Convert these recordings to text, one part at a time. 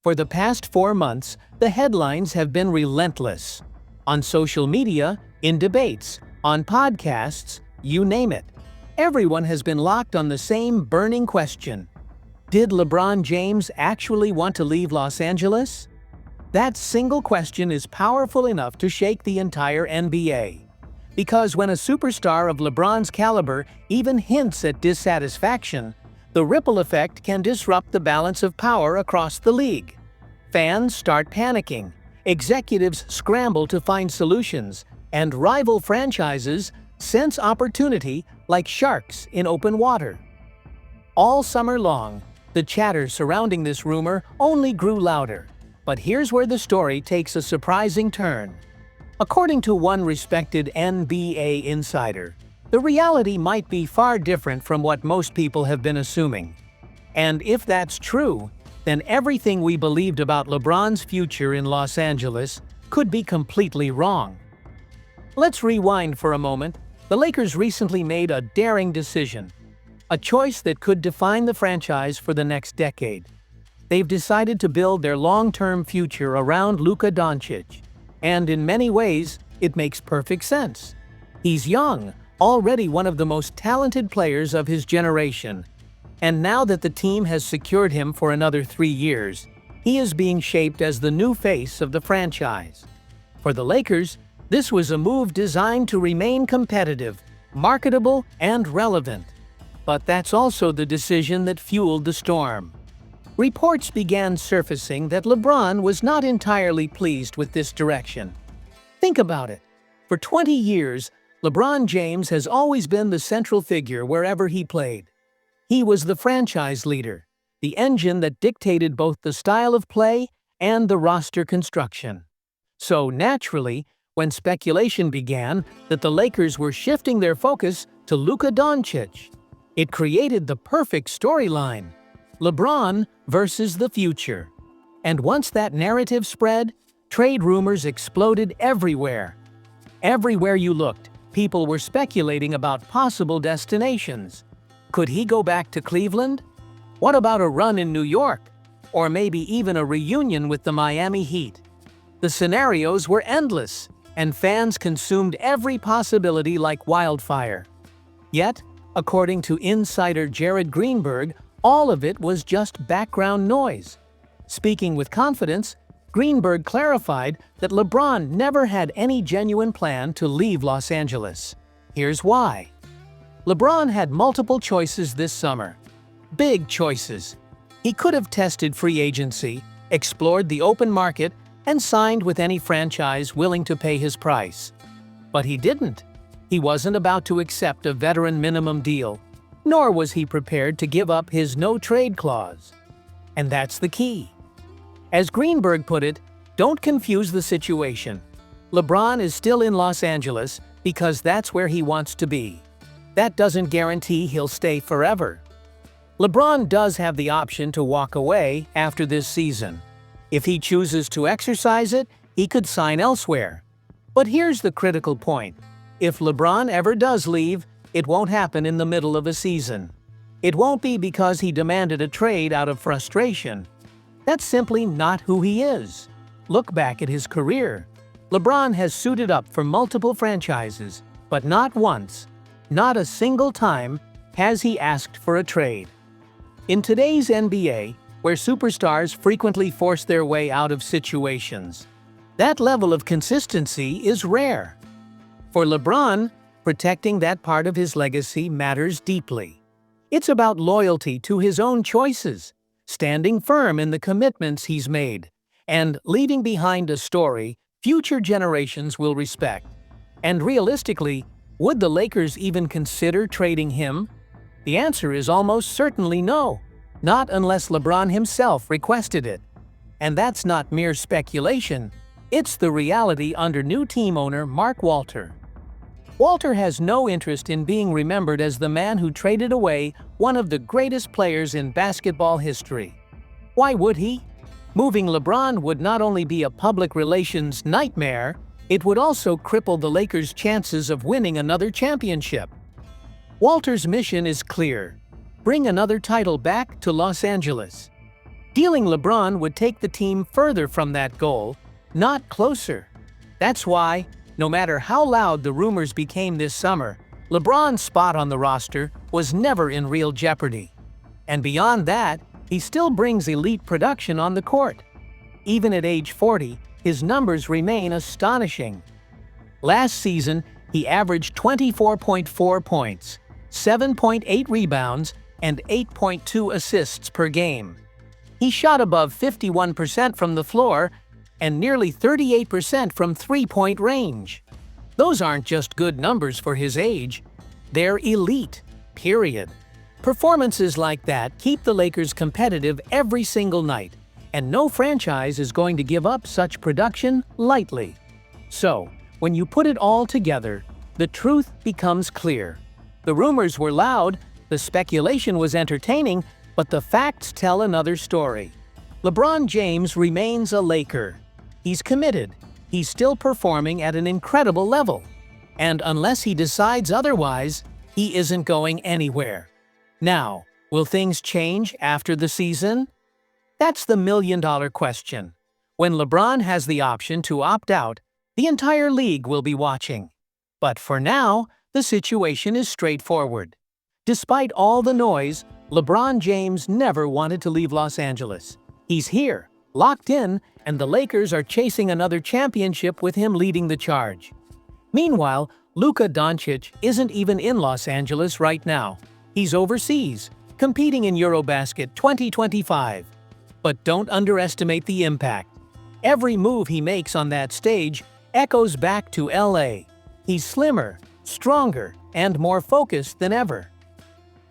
For the past 4 months, the headlines have been relentless. On social media, in debates, on podcasts, you name it. Everyone has been locked on the same burning question. Did LeBron James actually want to leave Los Angeles? That single question is powerful enough to shake the entire NBA. Because when a superstar of LeBron's caliber even hints at dissatisfaction, the ripple effect can disrupt the balance of power across the league. Fans start panicking, executives scramble to find solutions, and rival franchises sense opportunity like sharks in open water. All summer long, the chatter surrounding this rumor only grew louder. But here's where the story takes a surprising turn. According to one respected NBA insider, the reality might be far different from what most people have been assuming. And if that's true, then everything we believed about LeBron's future in Los Angeles could be completely wrong. Let's rewind for a moment. The Lakers recently made a daring decision, a choice that could define the franchise for the next decade. They've decided to build their long-term future around Luka Doncic, and in many ways, it makes perfect sense. He's young, already one of the most talented players of his generation. And now that the team has secured him for another 3 years, he is being shaped as the new face of the franchise. For the Lakers, this was a move designed to remain competitive, marketable, and relevant. But that's also the decision that fueled the storm. Reports began surfacing that LeBron was not entirely pleased with this direction. Think about it. For 20 years, LeBron James has always been the central figure wherever he played. He was the franchise leader, the engine that dictated both the style of play and the roster construction. So naturally, when speculation began that the Lakers were shifting their focus to Luka Doncic, it created the perfect storyline: LeBron versus the future. And once that narrative spread, trade rumors exploded everywhere. Everywhere you looked, people were speculating about possible destinations. Could he go back to Cleveland? What about a run in New York? Or maybe even a reunion with the Miami Heat? The scenarios were endless, and fans consumed every possibility like wildfire. Yet, according to insider Jared Greenberg, all of it was just background noise. Speaking with confidence, Greenberg clarified that LeBron never had any genuine plan to leave Los Angeles. Here's why. LeBron had multiple choices this summer. Big choices. He could have tested free agency, explored the open market, and signed with any franchise willing to pay his price. But he didn't. He wasn't about to accept a veteran minimum deal, nor was he prepared to give up his no-trade clause. And that's the key. As Greenberg put it, don't confuse the situation. LeBron is still in Los Angeles because that's where he wants to be. That doesn't guarantee he'll stay forever. LeBron does have the option to walk away after this season. If he chooses to exercise it, he could sign elsewhere. But here's the critical point. If LeBron ever does leave, it won't happen in the middle of a season. It won't be because he demanded a trade out of frustration. That's simply not who he is. Look back at his career. LeBron has suited up for multiple franchises, but not once, not a single time, has he asked for a trade. In today's NBA, where superstars frequently force their way out of situations, that level of consistency is rare. For LeBron, protecting that part of his legacy matters deeply. It's about loyalty to his own choices, standing firm in the commitments he's made, and leaving behind a story future generations will respect. And realistically, would the Lakers even consider trading him? The answer is almost certainly no, not unless LeBron himself requested it. And that's not mere speculation, it's the reality under new team owner Mark Walter. Walter has no interest in being remembered as the man who traded away one of the greatest players in basketball history. Why would he? Moving LeBron would not only be a public relations nightmare, it would also cripple the Lakers' chances of winning another championship. Walter's mission is clear: bring another title back to Los Angeles. Dealing LeBron would take the team further from that goal, not closer. That's why, no matter how loud the rumors became this summer, LeBron's spot on the roster was never in real jeopardy. And beyond that, he still brings elite production on the court. Even at age 40, his numbers remain astonishing. Last season, he averaged 24.4 points, 7.8 rebounds, and 8.2 assists per game. He shot above 51% from the floor and nearly 38% from three-point range. Those aren't just good numbers for his age, they're elite, period. Performances like that keep the Lakers competitive every single night, and no franchise is going to give up such production lightly. So, when you put it all together, the truth becomes clear. The rumors were loud, the speculation was entertaining, but the facts tell another story. LeBron James remains a Laker. He's committed. He's still performing at an incredible level. And unless he decides otherwise, he isn't going anywhere. Now, will things change after the season? That's the million-dollar question. When LeBron has the option to opt out, the entire league will be watching. But for now, the situation is straightforward. Despite all the noise, LeBron James never wanted to leave Los Angeles. He's here, locked in, and the Lakers are chasing another championship with him leading the charge. Meanwhile, Luka Doncic isn't even in Los Angeles right now. He's overseas, competing in EuroBasket 2025. But don't underestimate the impact. Every move he makes on that stage echoes back to LA. He's slimmer, stronger, and more focused than ever.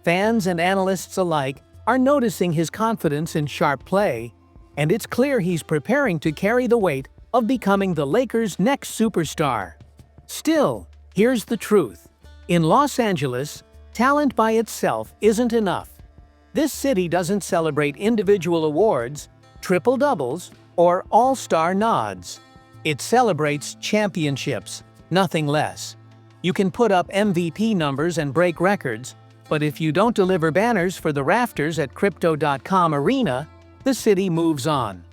Fans and analysts alike are noticing his confidence in sharp play, and it's clear he's preparing to carry the weight of becoming the Lakers' next superstar. Still, here's the truth. In Los Angeles, talent by itself isn't enough. This city doesn't celebrate individual awards, triple-doubles, or all-star nods. It celebrates championships, nothing less. You can put up MVP numbers and break records, but if you don't deliver banners for the rafters at Crypto.com Arena, the city moves on.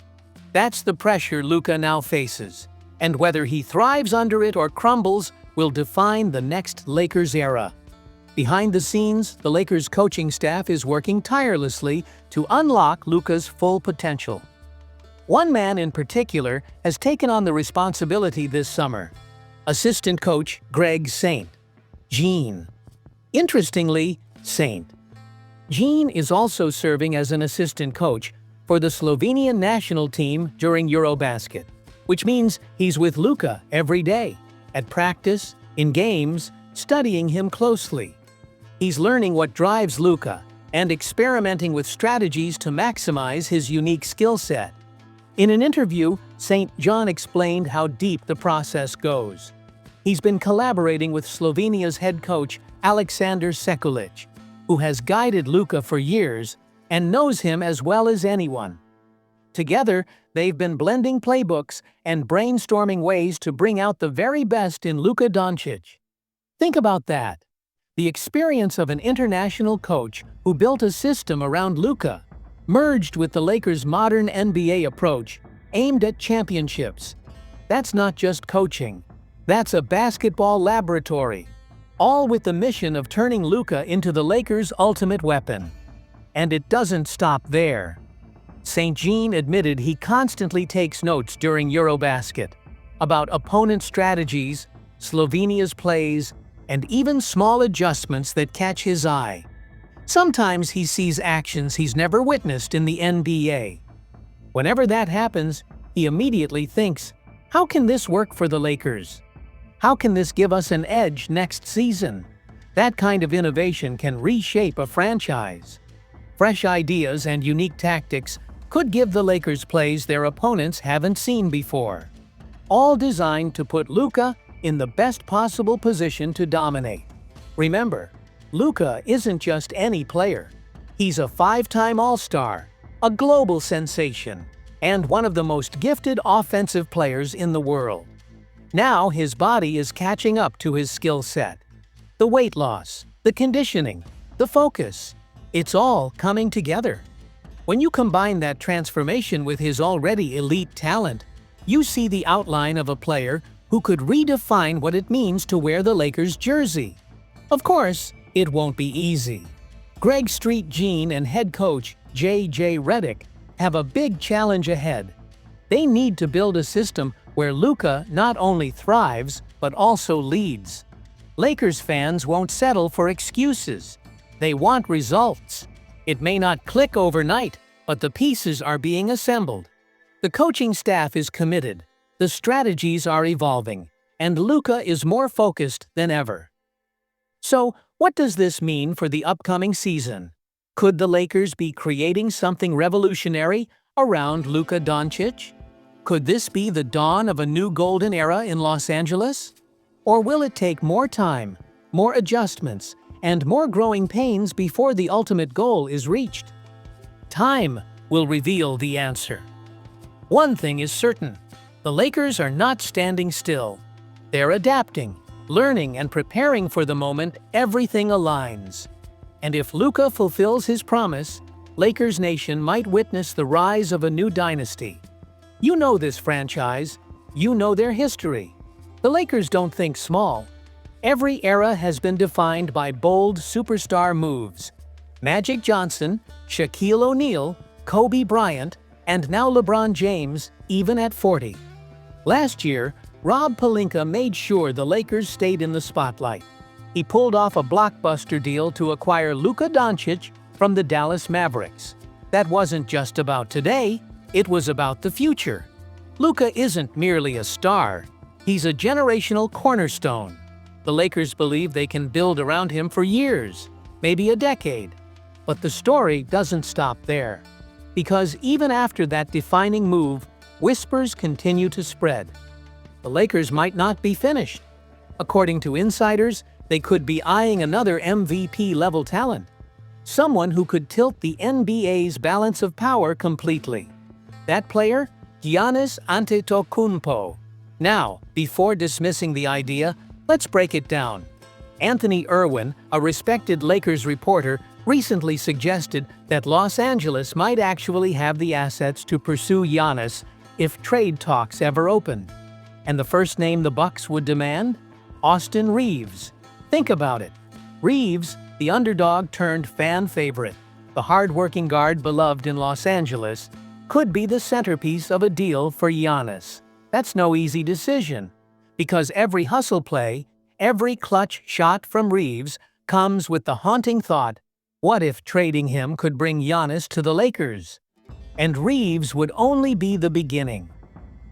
That's the pressure Luka now faces, and whether he thrives under it or crumbles will define the next Lakers era. Behind the scenes, the Lakers coaching staff is working tirelessly to unlock Luka's full potential. One man in particular has taken on the responsibility this summer: assistant coach Greg Saint. Gene. Interestingly, Gene is also serving as an assistant coach for the Slovenian national team during EuroBasket, which means he's with Luka every day, at practice, in games, studying him closely. He's learning what drives Luka and experimenting with strategies to maximize his unique skill set. In an interview, St. John explained how deep the process goes. He's been collaborating with Slovenia's head coach Aleksandar Sekulic, who has guided Luka for years and knows him as well as anyone. Together, they've been blending playbooks and brainstorming ways to bring out the very best in Luka Doncic. Think about that. The experience of an international coach who built a system around Luka, merged with the Lakers' modern NBA approach, aimed at championships. That's not just coaching. That's a basketball laboratory, all with the mission of turning Luka into the Lakers' ultimate weapon. And it doesn't stop there. St. Jean admitted he constantly takes notes during EuroBasket about opponent strategies, Slovenia's plays, and even small adjustments that catch his eye. Sometimes he sees actions he's never witnessed in the NBA. Whenever that happens, he immediately thinks, how can this work for the Lakers? How can this give us an edge next season? That kind of innovation can reshape a franchise. Fresh ideas and unique tactics could give the Lakers plays their opponents haven't seen before. All designed to put Luka in the best possible position to dominate. Remember, Luka isn't just any player. He's a five-time All-Star, a global sensation, and one of the most gifted offensive players in the world. Now his body is catching up to his skill set. The weight loss, the conditioning, the focus. It's all coming together. When you combine that transformation with his already elite talent, you see the outline of a player who could redefine what it means to wear the Lakers jersey. Of course, it won't be easy. Greg Street Jean and head coach JJ Redick have a big challenge ahead. They need to build a system where Luka not only thrives, but also leads. Lakers fans won't settle for excuses. They want results. It may not click overnight, but the pieces are being assembled. The coaching staff is committed, the strategies are evolving, and Luka is more focused than ever. So, what does this mean for the upcoming season? Could the Lakers be creating something revolutionary around Luka Doncic? Could this be the dawn of a new golden era in Los Angeles? Or will it take more time, more adjustments, and more growing pains before the ultimate goal is reached? Time will reveal the answer. One thing is certain, the Lakers are not standing still. They're adapting, learning, and preparing for the moment everything aligns. And if Luka fulfills his promise, Lakers Nation might witness the rise of a new dynasty. You know this franchise. You know their history. The Lakers don't think small. Every era has been defined by bold superstar moves. Magic Johnson, Shaquille O'Neal, Kobe Bryant, and now LeBron James, even at 40. Last year, Rob Pelinka made sure the Lakers stayed in the spotlight. He pulled off a blockbuster deal to acquire Luka Doncic from the Dallas Mavericks. That wasn't just about today, it was about the future. Luka isn't merely a star, he's a generational cornerstone. The Lakers believe they can build around him for years, maybe a decade. But the story doesn't stop there. Because even after that defining move, whispers continue to spread. The Lakers might not be finished. According to insiders, they could be eyeing another MVP-level talent. Someone who could tilt the NBA's balance of power completely. That player? Giannis Antetokounmpo. Now, before dismissing the idea, let's break it down. Anthony Irwin, a respected Lakers reporter, recently suggested that Los Angeles might actually have the assets to pursue Giannis if trade talks ever opened. And the first name the Bucks would demand? Austin Reaves. Think about it. Reaves, the underdog turned fan favorite, the hard-working guard beloved in Los Angeles, could be the centerpiece of a deal for Giannis. That's no easy decision, because every hustle play, every clutch shot from Reaves comes with the haunting thought, what if trading him could bring Giannis to the Lakers? And Reaves would only be the beginning.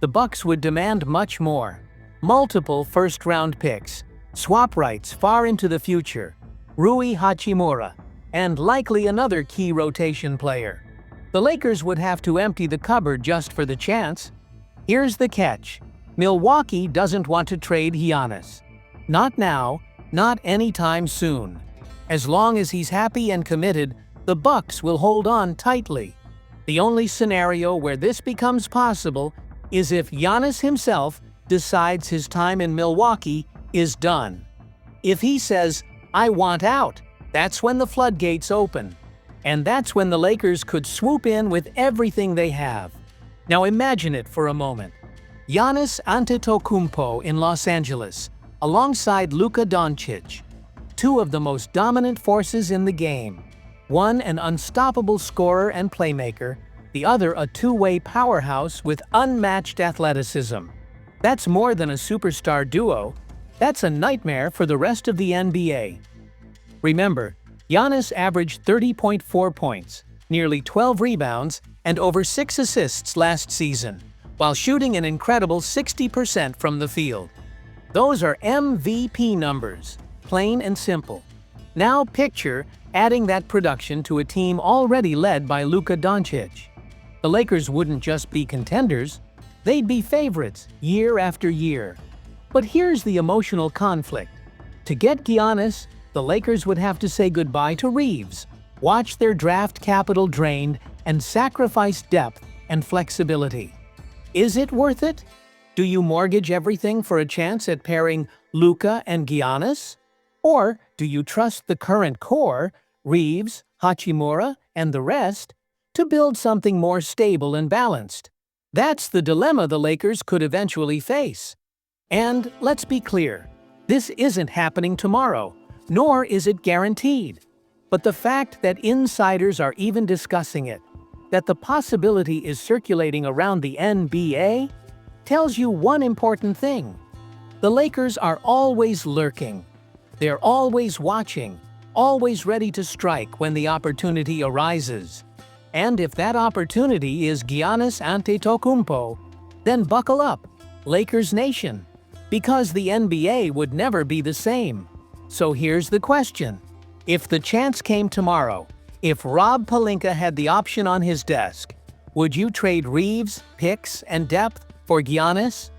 The Bucks would demand much more. Multiple first-round picks, swap rights far into the future, Rui Hachimura, and likely another key rotation player. The Lakers would have to empty the cupboard just for the chance. Here's the catch. Milwaukee doesn't want to trade Giannis. Not now, not anytime soon. As long as he's happy and committed, the Bucks will hold on tightly. The only scenario where this becomes possible is if Giannis himself decides his time in Milwaukee is done. If he says, "I want out," that's when the floodgates open. And that's when the Lakers could swoop in with everything they have. Now imagine it for a moment. Giannis Antetokounmpo in Los Angeles, alongside Luka Doncic, two of the most dominant forces in the game. One an unstoppable scorer and playmaker, the other a two-way powerhouse with unmatched athleticism. That's more than a superstar duo. That's a nightmare for the rest of the NBA. Remember, Giannis averaged 30.4 points, nearly 12 rebounds, and over 6 assists last season, while shooting an incredible 60% from the field. Those are MVP numbers, plain and simple. Now picture adding that production to a team already led by Luka Doncic. The Lakers wouldn't just be contenders, they'd be favorites year after year. But here's the emotional conflict. To get Giannis, the Lakers would have to say goodbye to Reaves, watch their draft capital drained, and sacrifice depth and flexibility. Is it worth it? Do you mortgage everything for a chance at pairing Luka and Giannis? Or do you trust the current core, Reaves, Hachimura, and the rest, to build something more stable and balanced. That's the dilemma the Lakers could eventually face. And let's be clear, this isn't happening tomorrow, nor is it guaranteed. But the fact that insiders are even discussing it, that the possibility is circulating around the NBA, tells you one important thing. The Lakers are always lurking. They're always watching, always ready to strike when the opportunity arises. And if that opportunity is Giannis Antetokounmpo, then buckle up, Lakers Nation, because the NBA would never be the same. So here's the question. If the chance came tomorrow, if Rob Pelinka had the option on his desk, would you trade Reeves, picks, and depth for Giannis?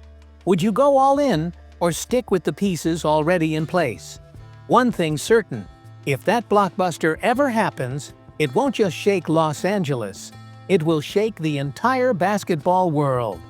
Would you go all in or stick with the pieces already in place? One thing's certain, if that blockbuster ever happens, it won't just shake Los Angeles, it will shake the entire basketball world.